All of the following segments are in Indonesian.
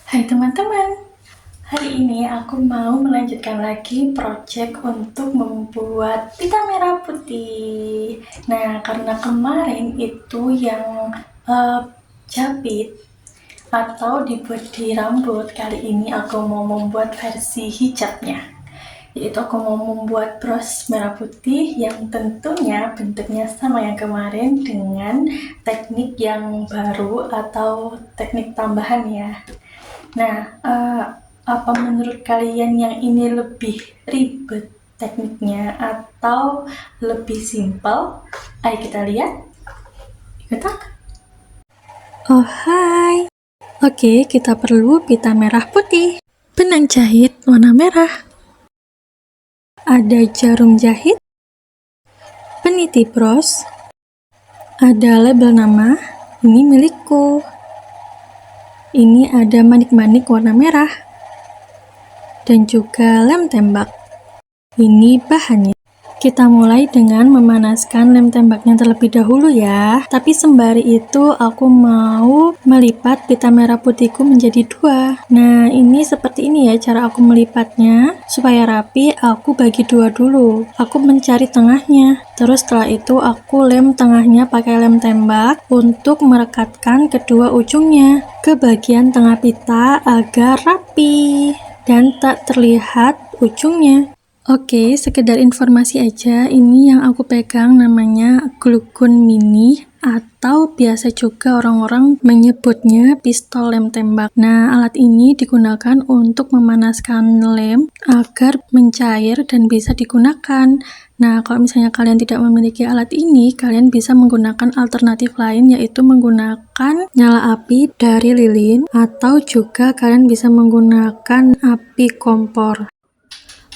Hai teman-teman, hari ini aku mau melanjutkan lagi project untuk membuat pita merah putih. Nah, karena kemarin itu yang jepit atau dibuat di rambut, kali ini aku mau membuat versi hijabnya. Yaitu aku mau membuat bros merah putih yang tentunya bentuknya sama yang kemarin dengan teknik yang baru atau teknik tambahan ya. Nah, apa menurut kalian yang ini lebih ribet tekniknya atau lebih simpel? Ayo kita lihat. Ikut aku. Oh hai. Oke, kita perlu pita merah putih, benang jahit warna merah, ada jarum jahit, peniti bros, ada label nama, ini milikku. Ini ada manik-manik warna merah, dan juga lem tembak. Ini bahannya. Kita mulai dengan memanaskan lem tembaknya terlebih dahulu ya. Tapi sembari itu aku mau melipat pita merah putihku menjadi dua. Nah, ini seperti ini ya cara aku melipatnya. Supaya rapi, aku bagi dua dulu. Aku mencari tengahnya. Terus setelah itu aku lem tengahnya pakai lem tembak untuk merekatkan kedua ujungnya ke bagian tengah pita agar rapi dan tak terlihat ujungnya. Oke, sekedar informasi aja, ini yang aku pegang namanya glue gun mini atau biasa juga orang-orang menyebutnya pistol lem tembak. Nah, alat ini digunakan untuk memanaskan lem agar mencair dan bisa digunakan. Nah, kalau misalnya kalian tidak memiliki alat ini, kalian bisa menggunakan alternatif lain, yaitu menggunakan nyala api dari lilin atau juga kalian bisa menggunakan api kompor.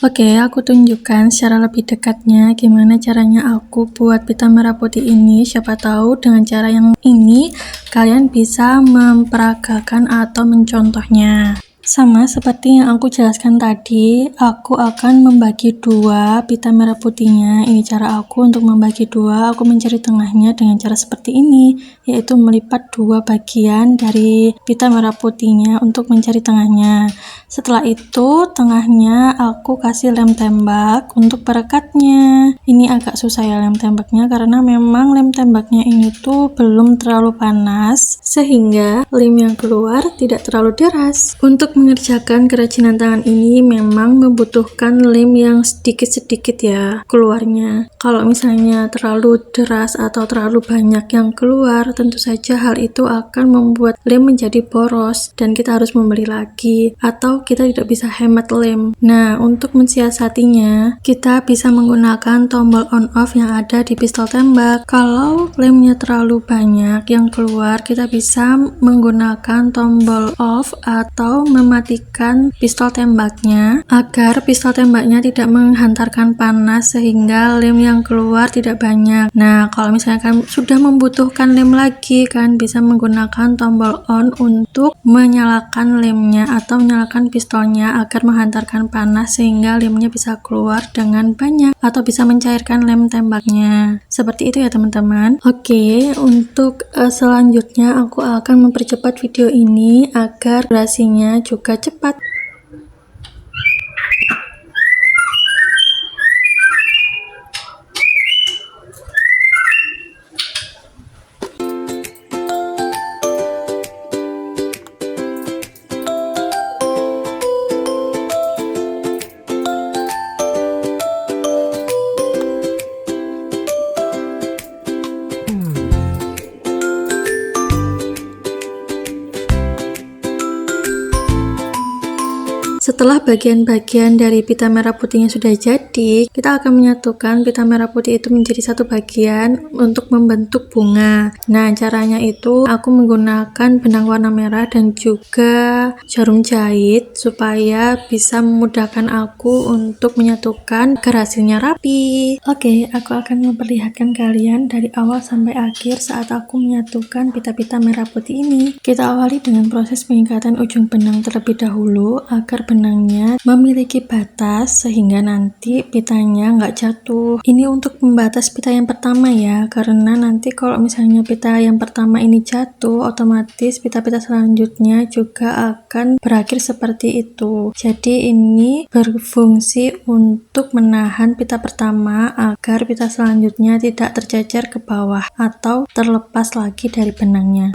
Oke, aku tunjukkan secara lebih dekatnya gimana caranya aku buat pita merah putih ini. Siapa tahu dengan cara yang ini kalian bisa memperagakan atau mencontohnya. Sama seperti yang aku jelaskan tadi, aku akan membagi dua pita merah putihnya. Ini cara aku untuk membagi dua. Aku mencari tengahnya dengan cara seperti ini, yaitu melipat dua bagian dari pita merah putihnya untuk mencari tengahnya. Setelah itu, tengahnya aku kasih lem tembak untuk perekatnya. Ini agak susah ya lem tembaknya karena memang lem tembaknya ini tuh belum terlalu panas, sehingga lem yang keluar tidak terlalu deras. Untuk mengerjakan kerajinan tangan ini memang membutuhkan lem yang sedikit-sedikit ya keluarnya. Kalau misalnya terlalu deras atau terlalu banyak yang keluar, tentu saja hal itu akan membuat lem menjadi boros dan kita harus membeli lagi atau kita tidak bisa hemat lem. Nah, untuk mensiasatinya, kita bisa menggunakan tombol on off yang ada di pistol tembak. Kalau lemnya terlalu banyak yang keluar, kita bisa menggunakan tombol off atau mematikan pistol tembaknya agar pistol tembaknya tidak menghantarkan panas sehingga lem yang keluar tidak banyak. Nah, kalau misalkan sudah membutuhkan lem lagi, kan bisa menggunakan tombol on untuk menyalakan lemnya atau menyalakan pistolnya agar menghantarkan panas sehingga lemnya bisa keluar dengan banyak atau bisa mencairkan lem tembaknya. Seperti itu ya teman-teman. Oke, untuk selanjutnya aku akan mempercepat video ini agar durasinya juga cepat. Setelah bagian-bagian dari pita merah putihnya sudah jadi, kita akan menyatukan pita merah putih itu menjadi satu bagian untuk membentuk bunga. Nah, caranya itu aku menggunakan benang warna merah dan juga jarum jahit supaya bisa memudahkan aku untuk menyatukan agar hasilnya rapi. Oke, aku akan memperlihatkan kalian dari awal sampai akhir saat aku menyatukan pita-pita merah putih ini. Kita awali dengan proses pengikatan ujung benang terlebih dahulu agar benang benangnya memiliki batas sehingga nanti pitanya nggak jatuh. Ini untuk membatas pita yang pertama ya, karena nanti kalau misalnya pita yang pertama ini jatuh, otomatis pita-pita selanjutnya juga akan berakhir seperti itu. Jadi ini berfungsi untuk menahan pita pertama agar pita selanjutnya tidak tercecer ke bawah atau terlepas lagi dari benangnya.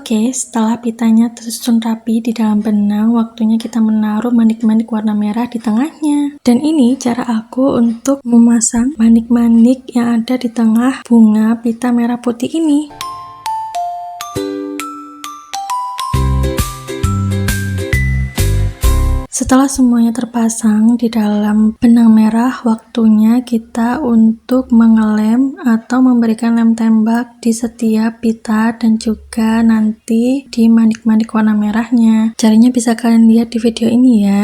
Oke, setelah pitanya tersusun rapi di dalam benang, waktunya kita menaruh manik-manik warna merah di tengahnya. Dan ini cara aku untuk memasang manik-manik yang ada di tengah bunga pita merah putih ini. Setelah semuanya terpasang di dalam benang merah, waktunya kita untuk mengelem atau memberikan lem tembak di setiap pita dan juga nanti di manik-manik warna merahnya. Caranya bisa kalian lihat di video ini ya.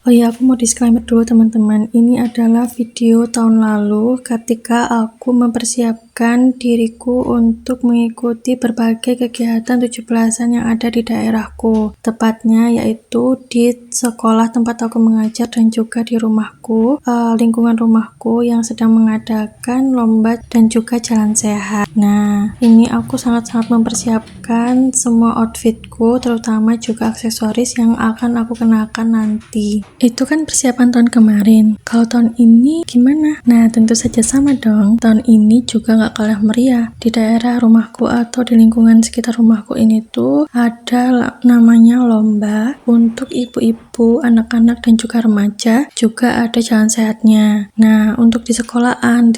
Oh ya, aku mau disclaimer dulu teman-teman. Ini adalah video tahun lalu ketika aku mempersiapkan diriku untuk mengikuti berbagai kegiatan 17-an yang ada di daerahku. Tepatnya yaitu di sekolah tempat aku mengajar dan juga di rumahku, lingkungan rumahku yang sedang mengadakan lomba dan juga jalan sehat. Nah, ini aku sangat-sangat mempersiapkan semua outfitku, terutama juga aksesoris yang akan aku kenakan nanti. Itu kan persiapan tahun kemarin. Kalau tahun ini gimana? Nah, tentu saja sama dong. Tahun ini juga nggak kalah meriah. Di daerah rumahku atau di lingkungan sekitar rumahku ini tuh ada namanya lomba untuk ibu-ibu, anak-anak dan juga remaja. Juga ada jalan sehatnya. Nah, untuk di sekolahan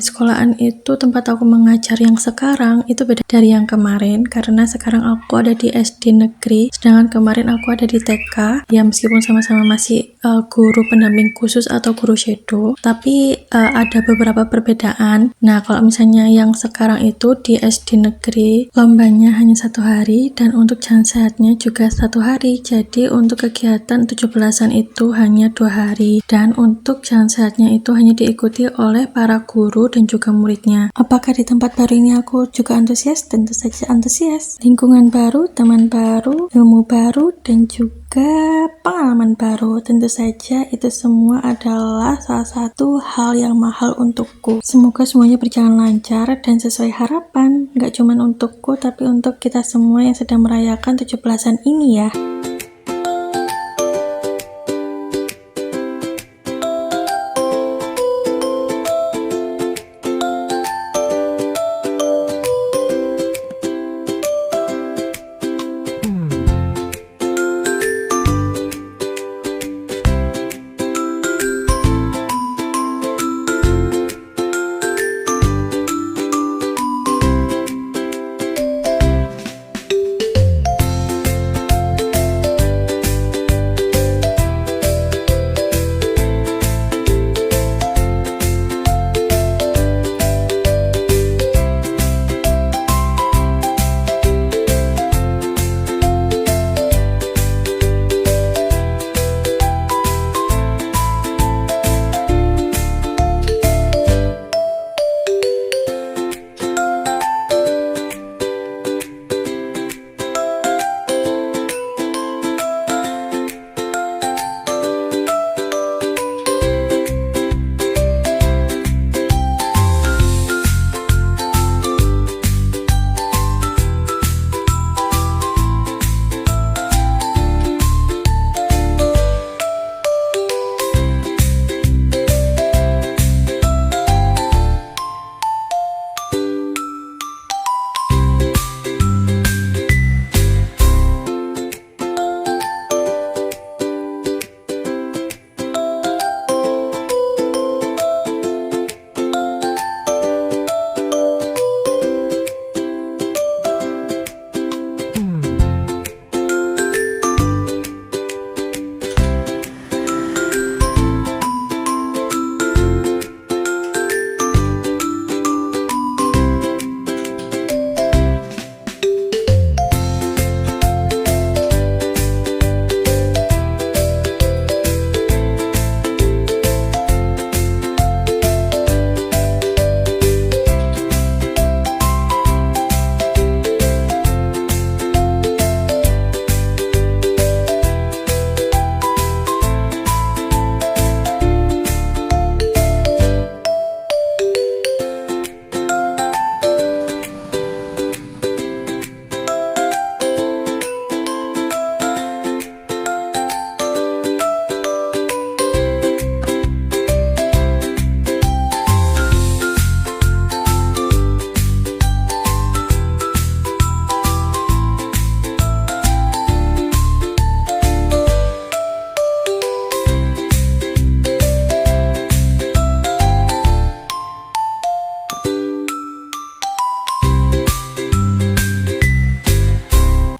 itu tempat aku mengajar yang sekarang itu beda dari yang kemarin karena sekarang aku ada di SD negeri, sedangkan kemarin aku ada di TK. Ya meskipun sama-sama masih guru pendamping khusus atau guru shadow, tapi ada beberapa perbedaan. Nah, kalau misalnya yang sekarang itu di SD negeri lombanya hanya 1 hari dan untuk jalan sehatnya juga 1 hari. Jadi untuk kegiatan 17-an itu hanya 2 hari dan untuk jalan sehatnya itu hanya diikuti oleh para guru dan juga muridnya. Apakah di tempat baru ini aku juga antusias? Tentu saja antusias. Lingkungan baru, teman baru, ilmu baru dan juga juga pengalaman baru. Tentu saja itu semua adalah salah satu hal yang mahal untukku. Semoga semuanya berjalan lancar dan sesuai harapan, nggak cuma untukku tapi untuk kita semua yang sedang merayakan 17-an ini ya.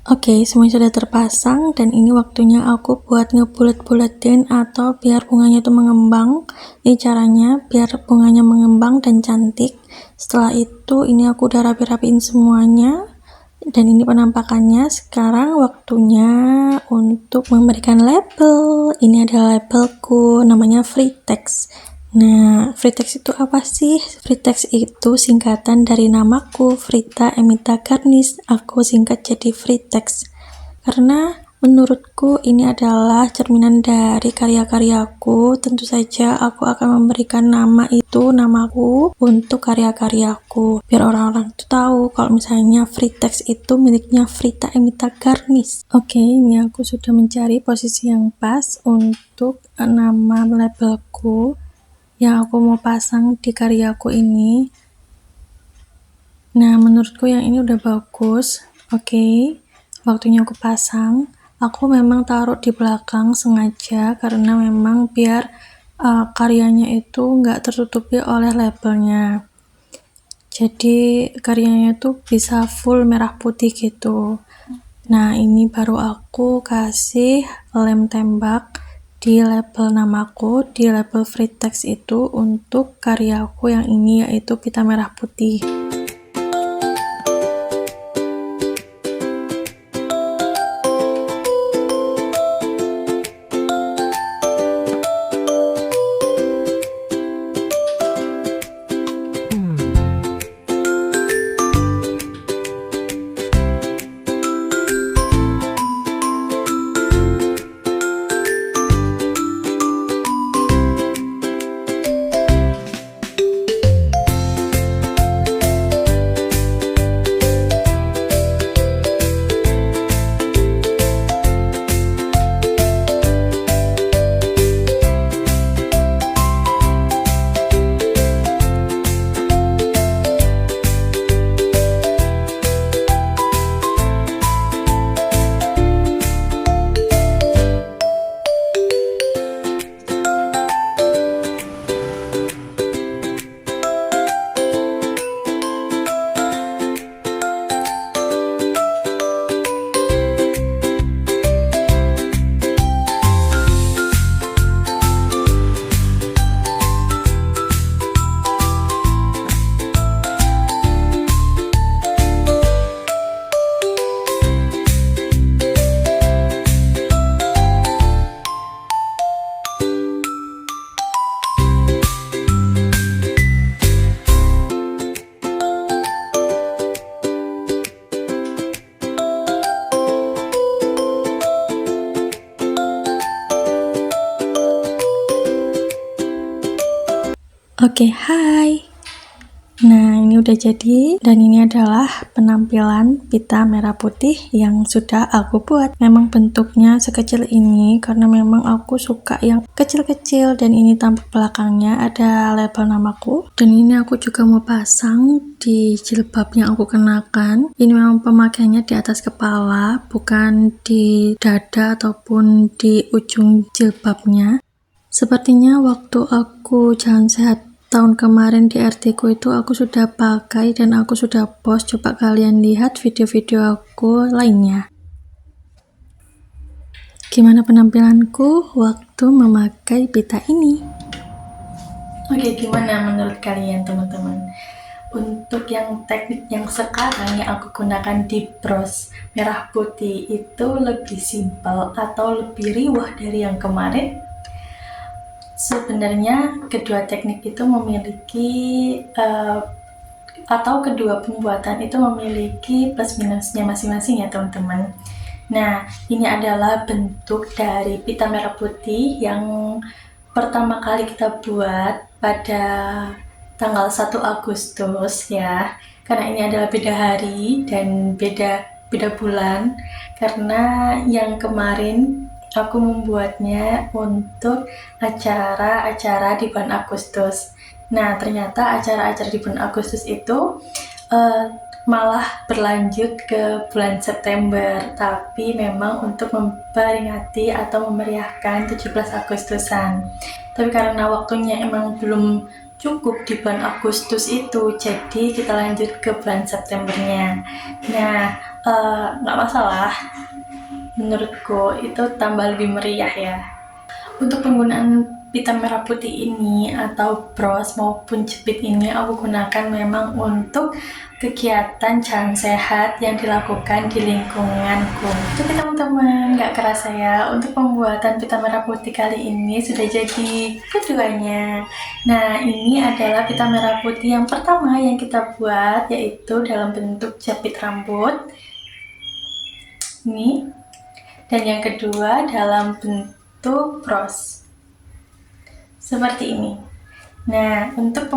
Oke, semuanya sudah terpasang dan ini waktunya aku buat ngebulet-buletin atau biar bunganya itu mengembang. Ini caranya biar bunganya mengembang dan cantik. Setelah itu ini aku udah rapi-rapiin semuanya dan ini penampakannya. Sekarang waktunya untuk memberikan label. Ini adalah labelku, namanya free text. Nah, free text itu apa sih? Free text itu singkatan dari namaku, Frita Emita Garnis. Aku singkat jadi free text. Karena menurutku ini adalah cerminan dari karya-karyaku. Tentu saja aku akan memberikan nama itu, namaku, untuk karya-karyaku. Biar orang-orang itu tahu kalau misalnya free text itu miliknya Frita Emita Garnis. Oke, ini aku sudah mencari posisi yang pas untuk nama labelku yang aku mau pasang di karyaku ini. Nah, menurutku yang ini udah bagus. Oke, waktunya aku pasang. Aku memang taruh di belakang sengaja karena memang biar karyanya itu nggak tertutupi oleh labelnya. Jadi karyanya itu bisa full merah putih gitu. Nah, ini baru aku kasih lem tembak di label namaku, di label free text itu untuk karyaku yang ini, yaitu pita merah putih. Oke, hai. Nah, ini udah jadi, dan ini adalah penampilan pita merah putih yang sudah aku buat. Memang bentuknya sekecil ini karena memang aku suka yang kecil-kecil, dan ini tampak belakangnya ada label namaku. Dan ini aku juga mau pasang di jilbab yang aku kenakan. Ini memang pemakaiannya di atas kepala, bukan di dada ataupun di ujung jilbabnya. Sepertinya waktu aku jalan sehat tahun kemarin di RT ku itu aku sudah pakai dan aku sudah post. Coba kalian lihat video-video aku lainnya. Gimana penampilanku waktu memakai pita ini? Oke, gimana menurut kalian teman-teman? Untuk yang teknik yang sekarang yang aku gunakan di bros merah putih itu lebih simpel atau lebih riwah dari yang kemarin? Sebenarnya kedua teknik itu memiliki atau kedua pembuatan itu memiliki plus minusnya masing-masing ya teman-teman. Nah, ini adalah bentuk dari pita merah putih yang pertama kali kita buat pada tanggal 1 Agustus ya. Karena ini adalah beda hari dan beda bulan. Karena yang kemarin aku membuatnya untuk acara-acara di bulan Agustus. Nah, ternyata acara-acara di bulan Agustus itu malah berlanjut ke bulan September, tapi memang untuk memperingati atau memeriahkan 17 Agustusan. Tapi karena waktunya emang belum cukup di bulan Agustus itu, jadi kita lanjut ke bulan Septembernya. Nah, nggak masalah. Menurutku itu tambah lebih meriah ya. Untuk penggunaan pita merah putih ini atau bros maupun jepit ini aku gunakan memang untuk kegiatan jalan sehat yang dilakukan di lingkunganku. Oke teman-teman, gak kerasa ya, untuk pembuatan pita merah putih kali ini sudah jadi keduanya. Nah, ini adalah pita merah putih yang pertama yang kita buat, yaitu dalam bentuk jepit rambut ini. Dan yang kedua dalam bentuk bros seperti ini. Nah, untuk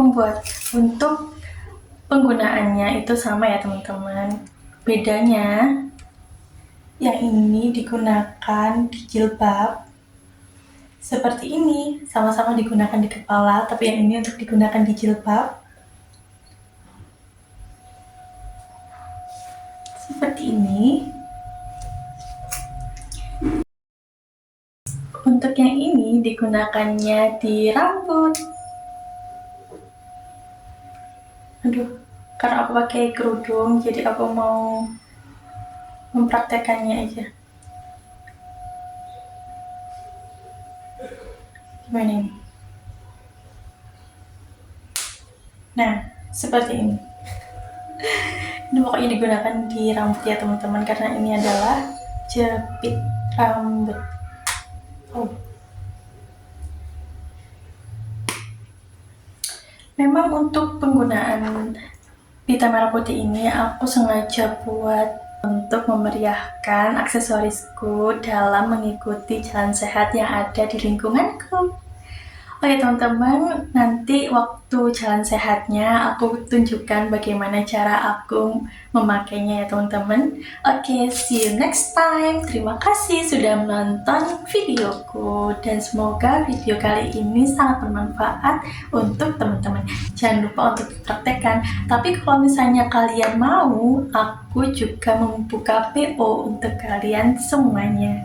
penggunaannya itu sama ya teman-teman. Bedanya yang ini digunakan di jilbab seperti ini, sama-sama digunakan di kepala, tapi yang ini untuk digunakan di jilbab seperti ini. Untuk yang ini digunakannya di rambut. Aduh, karena aku pakai kerudung, jadi aku mau mempraktekannya aja. Gimana ini? Nah, seperti ini. Ini pokoknya digunakan di rambut ya teman-teman, karena ini adalah jepit rambut. Memang untuk penggunaan pita merah putih ini aku sengaja buat untuk memeriahkan aksesorisku dalam mengikuti jalan sehat yang ada di lingkunganku. Oke teman-teman, nanti waktu jalan sehatnya aku tunjukkan bagaimana cara aku memakainya ya teman-teman. Oke, see you next time. Terima kasih sudah menonton videoku dan semoga video kali ini sangat bermanfaat untuk teman-teman. Jangan lupa untuk dipraktekkan. Tapi kalau misalnya kalian mau, aku juga membuka PO untuk kalian semuanya.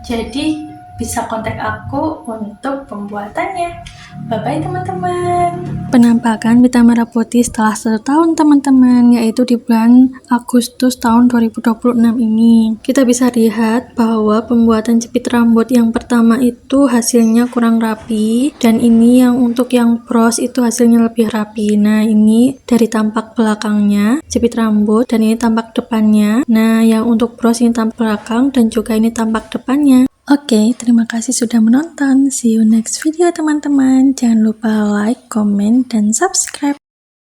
Jadi bisa kontak aku untuk pembuatannya. Bye-bye teman-teman. Penampakan pita merah putih setelah 1 tahun teman-teman, yaitu di bulan Agustus tahun 2026 ini. Kita bisa lihat bahwa pembuatan jepit rambut yang pertama itu hasilnya kurang rapi, dan ini yang untuk yang bros itu hasilnya lebih rapi. Nah, ini dari tampak belakangnya jepit rambut, dan ini tampak depannya. Nah, yang untuk bros ini tampak belakang dan juga ini tampak depannya. Oke, terima kasih sudah menonton. See you next video teman-teman. Jangan lupa like, comment, dan subscribe.